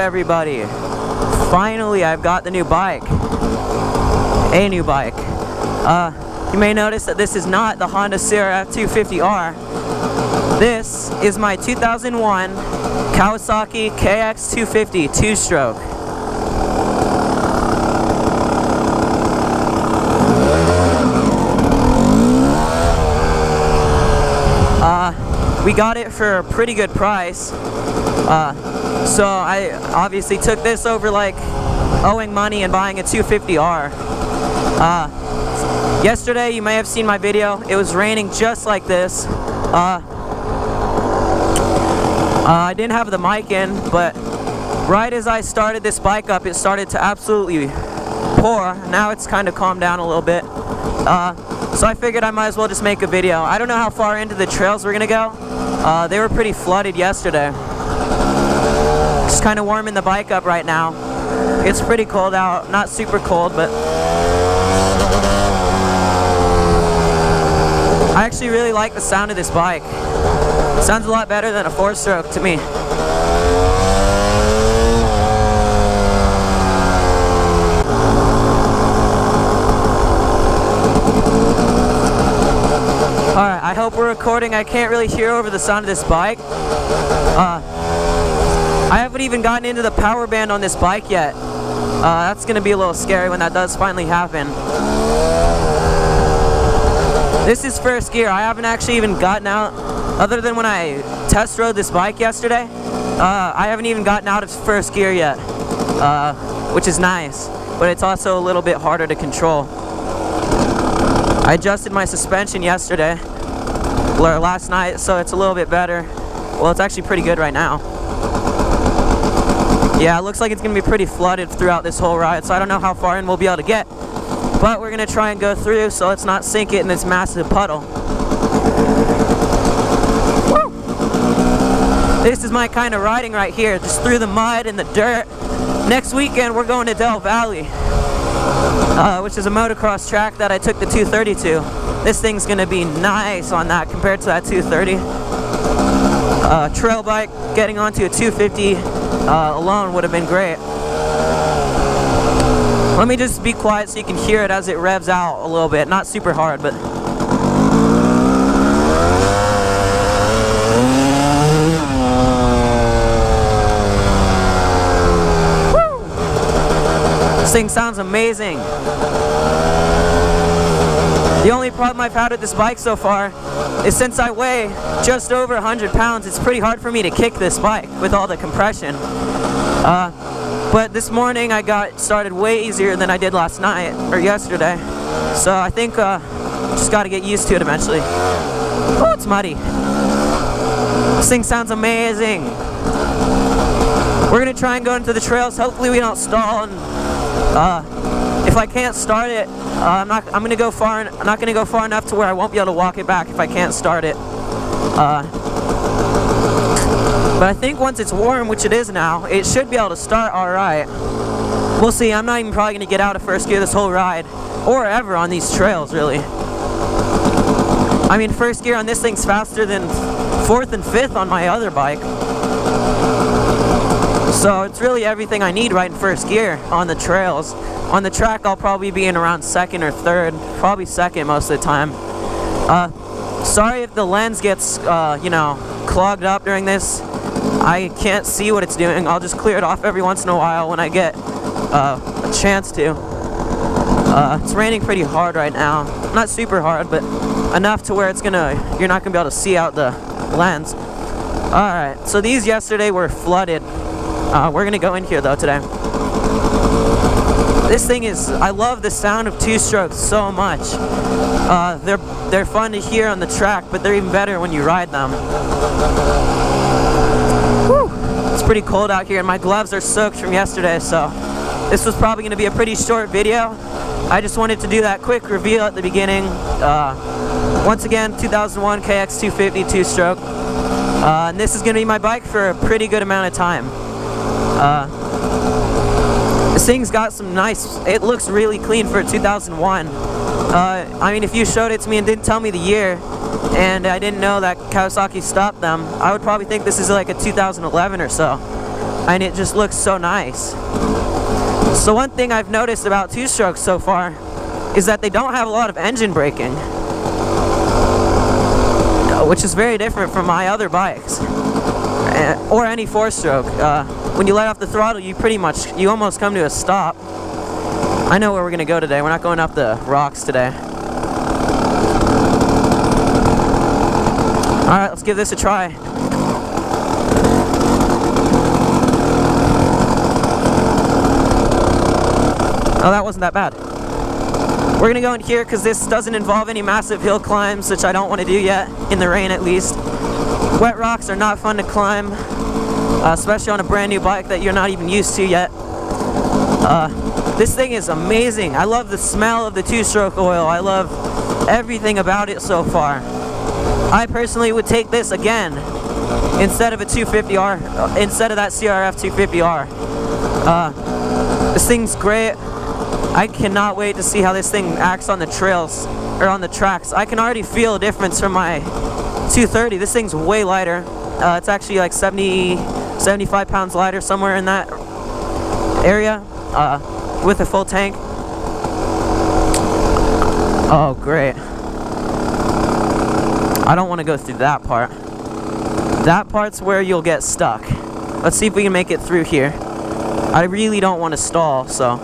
everybody? Finally, I've got the new bike. A new bike. You may notice that this is not the Honda KX250R. This is my 2001 Kawasaki KX250 two-stroke. We got it for a pretty good price. So I obviously took this over like owing money and buying a 250R. Yesterday you may have seen my video. It was raining just like this. I didn't have the mic in, but right as I started this bike up, it started to absolutely pour. Now it's kind of calmed down a little bit. So I figured I might as well just make a video. I don't know how far into the trails we're gonna go. They were pretty flooded yesterday. Just kind of warming the bike up right now. It's pretty cold out, not super cold, but I actually really like the sound of this bike. It sounds a lot better than a four-stroke to me. Alright, I hope we're recording. I can't really hear over the sound of this bike. I haven't even gotten into the power band on this bike yet. That's going to be a little scary when that does finally happen. This is first gear. I haven't actually even gotten out, other than when I test rode this bike yesterday. I haven't even gotten out of first gear yet, which is nice, but it's also a little bit harder to control. I adjusted my suspension yesterday, or last night, so it's a little bit better. Well, it's actually pretty good right now. Yeah, it looks like it's going to be pretty flooded throughout this whole ride, so I don't know how far in we'll be able to get. But we're going to try and go through, so let's not sink it in this massive puddle. Woo! This is my kind of riding right here, just through the mud and the dirt. Next weekend, we're going to Del Valley, which is a motocross track that I took the 230 to. This thing's going to be nice on that compared to that 230. Trail bike, getting onto a 250 alone would have been great. Let me just be quiet so you can hear it as it revs out a little bit. Not super hard, but... Woo! This thing sounds amazing. The only problem I've had with this bike so far is since I weigh just over 100 pounds, it's pretty hard for me to kick this bike with all the compression. But this morning I got started way easier than I did last night, or yesterday. So I think just got to get used to it eventually. Oh, it's muddy. This thing sounds amazing. We're going to try and go into the trails. Hopefully we don't stall. And if I can't start it, I'm not going to go far enough to where I won't be able to walk it back if I can't start it. But I think once it's warm, which it is now, it should be able to start alright. We'll see. I'm not even probably going to get out of first gear this whole ride, or ever on these trails, really. I mean, first gear on this thing's faster than fourth and fifth on my other bike. So it's really everything I need right in first gear on the trails. On the track, I'll probably be in around second or third, probably second most of the time. Sorry if the lens gets, you know, clogged up during this. I can't see what it's doing. I'll just clear it off every once in a while when I get a chance to. It's raining pretty hard right now. Not super hard, but enough to where you're not gonna be able to see out the lens. Alright, so these yesterday were flooded. We're gonna go in here though today. This thing is, I love the sound of two-strokes so much. They're fun to hear on the track, but they're even better when you ride them. Whew. It's pretty cold out here and my gloves are soaked from yesterday, so this was probably going to be a pretty short video. I just wanted to do that quick reveal at the beginning. Once again, 2001 KX250 two-stroke. And this is going to be my bike for a pretty good amount of time. This thing's got some nice, it looks really clean for a 2001. I mean, if you showed it to me and didn't tell me the year, and I didn't know that Kawasaki stopped them, I would probably think this is like a 2011 or so. and it just looks so nice. So one thing I've noticed about two-strokes so far is that they don't have a lot of engine braking, which is very different from my other bikes, or any four-stroke. When you let off the throttle, you almost come to a stop. I know where we're gonna go today. We're not going up the rocks today. Alright, let's give this a try. Oh, that wasn't that bad. We're gonna go in here because this doesn't involve any massive hill climbs, which I don't want to do yet, in the rain at least. Wet rocks are not fun to climb, especially on a brand new bike that you're not even used to yet. This thing is amazing. I love the smell of the two-stroke oil. I love everything about it so far. I personally would take this again instead of a 250R, instead of that CRF 250R. This thing's great. I cannot wait to see how this thing acts on the trails, or on the tracks. I can already feel a difference from my 230. This thing's way lighter. It's actually like 75 pounds lighter, somewhere in that area, with a full tank. Oh, great. I don't want to go through that part. That part's where you'll get stuck. Let's see if we can make it through here. I really don't want to stall, so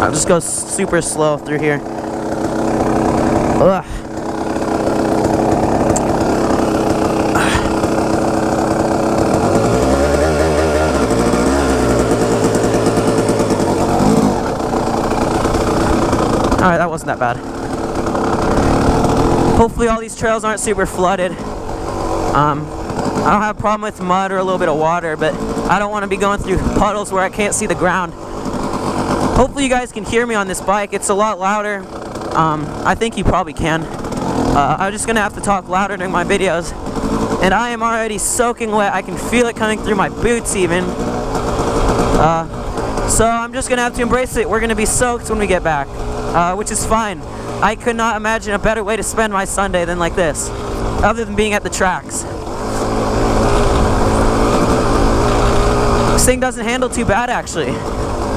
I'll just go super slow through here. Ugh. Alright, that wasn't that bad. Hopefully all these trails aren't super flooded. I don't have a problem with mud or a little bit of water, but I don't want to be going through puddles where I can't see the ground. Hopefully you guys can hear me on this bike. It's a lot louder. I think you probably can. I'm just going to have to talk louder during my videos. And I am already soaking wet. I can feel it coming through my boots even. So I'm just going to have to embrace it. We're going to be soaked when we get back, which is fine. I could not imagine a better way to spend my Sunday than like this, other than being at the tracks. This thing doesn't handle too bad, actually.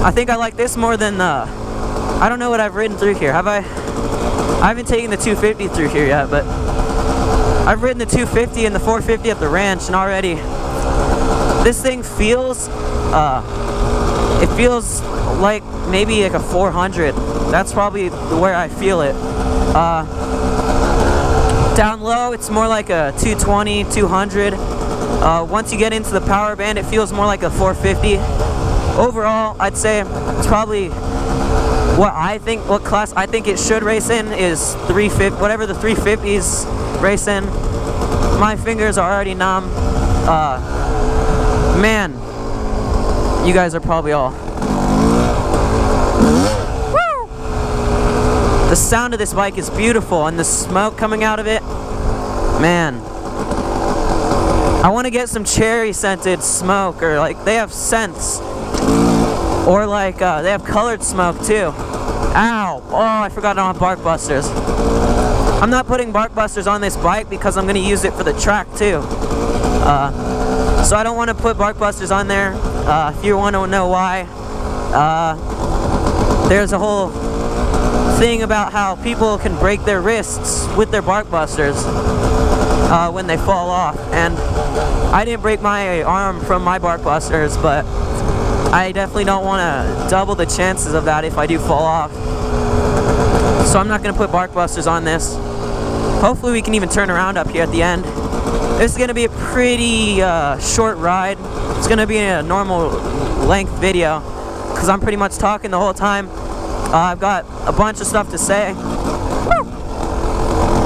I think I like this more than I don't know what I've ridden through here. Have I? I haven't taken the 250 through here yet, but I've ridden the 250 and the 450 at the ranch, and already this thing feels, it feels like maybe like a 400. That's probably where I feel it. Down low, it's more like a 220, 200. Once you get into the power band, it feels more like a 450. Overall, I'd say it's probably what class I think it should race in is 350, whatever the 350s race in. My fingers are already numb. Man, you guys are probably all. Woo! The sound of this bike is beautiful, and the smoke coming out of it, man. I want to get some cherry scented smoke, or like they have scents, or like they have colored smoke too. Ow! Oh, I forgot I don't have bark busters. I'm not putting bark busters on this bike because I'm going to use it for the track too. So I don't want to put bark busters on there. If you want to know why, there's a whole thing about how people can break their wrists with their bark busters when they fall off, and I didn't break my arm from my bark busters, but I definitely don't want to double the chances of that if I do fall off. So I'm not going to put bark busters on this. Hopefully we can even turn around up here at the end. This is going to be a pretty short ride. It's going to be a normal length video because I'm pretty much talking the whole time. I've got a bunch of stuff to say. Woo!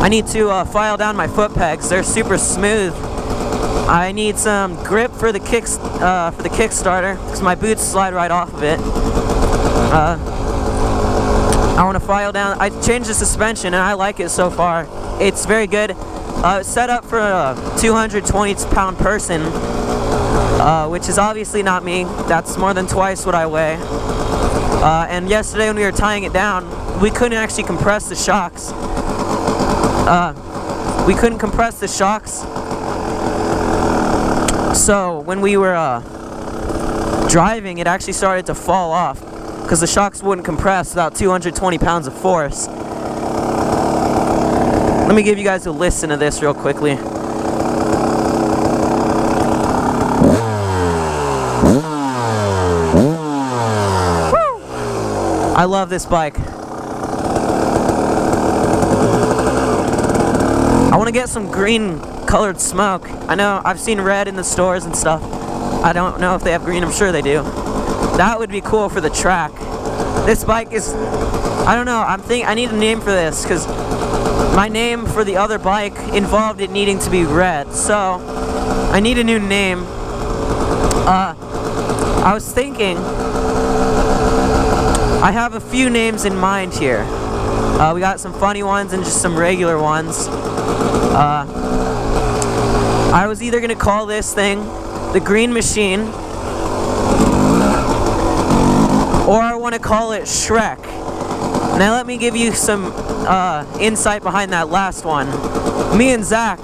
I need to file down my foot pegs. They're super smooth. I need some grip for the Kickstarter because my boots slide right off of it. I want to file down. I changed the suspension and I like it so far. It's very good. It's set up for a 220-pound person, which is obviously not me. That's more than twice what I weigh. And yesterday when we were tying it down, we couldn't actually compress the shocks. So when we were driving, it actually started to fall off because the shocks wouldn't compress without 220 pounds of force. Let me give you guys a listen to this real quickly. I love this bike. I want to get some green colored smoke. I know I've seen red in the stores and stuff. I don't know if they have green, I'm sure they do. That would be cool for the track. This bike is, I don't know, I need a name for this because my name for the other bike involved it needing to be red. So I need a new name. I was thinking, I have a few names in mind here. We got some funny ones and just some regular ones. I was either gonna call this thing the Green Machine, or I want to call it Shrek. Now let me give you some insight behind that last one. Me and Zach,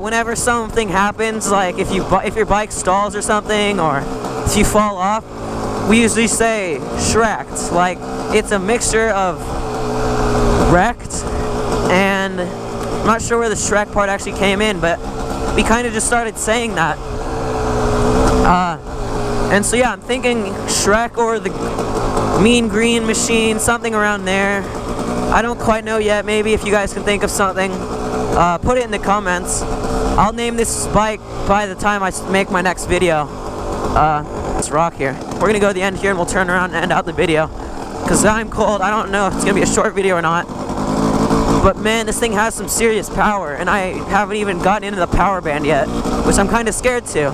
whenever something happens, like if your bike stalls or something, or if you fall off, we usually say Shreked. Like, it's a mixture of wrecked and I'm not sure where the Shrek part actually came in, but we kind of just started saying that. And so yeah, I'm thinking Shrek or the Mean Green Machine, something around there. I don't quite know yet. Maybe if you guys can think of something, put it in the comments. I'll name this bike by the time I make my next video. Let's rock here. We're gonna go to the end here and we'll turn around and end out the video. Cause I'm cold, I don't know if it's gonna be a short video or not. But man, this thing has some serious power and I haven't even gotten into the power band yet, which I'm kinda scared to.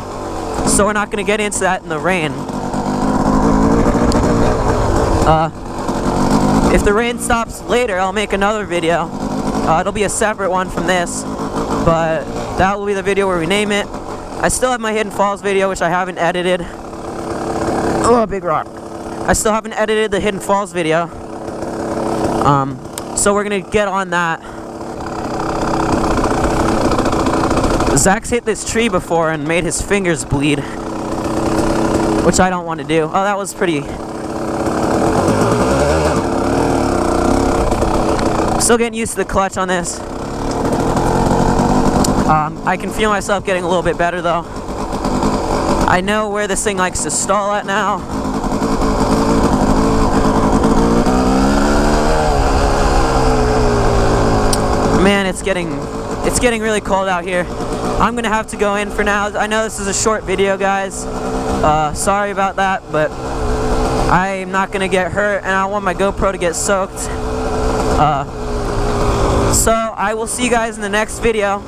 So we're not gonna get into that in the rain. If the rain stops later, I'll make another video. It'll be a separate one from this, but that will be the video where we name it. I still have my Hidden Falls video, which I haven't edited. Oh, big rock. I still haven't edited the Hidden Falls video. So we're gonna get on that. Zach's hit this tree before and made his fingers bleed, which I don't want to do. Oh, that was pretty. Still getting used to the clutch on this. I can feel myself getting a little bit better though. I know where this thing likes to stall at now. Man, it's getting really cold out here. I'm gonna have to go in for now. I know this is a short video, guys. Sorry about that, but I'm not gonna get hurt and I don't want my GoPro to get soaked. So I will see you guys in the next video.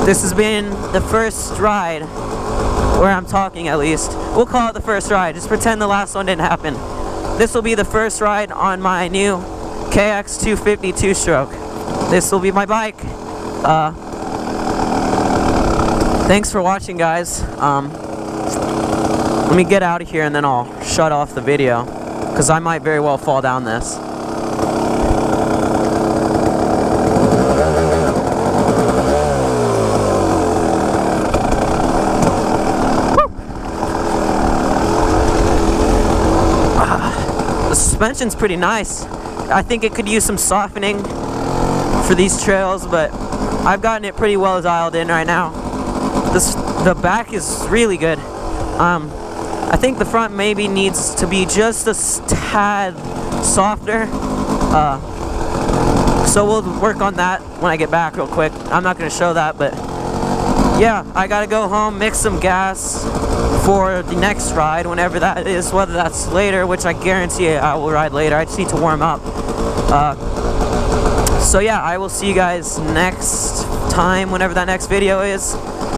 This has been the first ride, where I'm talking at least. We'll call it the first ride. Just pretend the last one didn't happen. This will be the first ride on my new KX250 two-stroke. This will be my bike. Thanks for watching, guys. Let me get out of here and then I'll shut off the video, because I might very well fall down this. The suspension's pretty nice. I think it could use some softening for these trails, but I've gotten it pretty well dialed in right now. The back is really good. I think the front maybe needs to be just a tad softer. So we'll work on that when I get back real quick. I'm not going to show that, but yeah, I gotta go home, mix some gas for the next ride, whenever that is, whether that's later, which I guarantee I will ride later. I just need to warm up. So yeah, I will see you guys next time, whenever that next video is.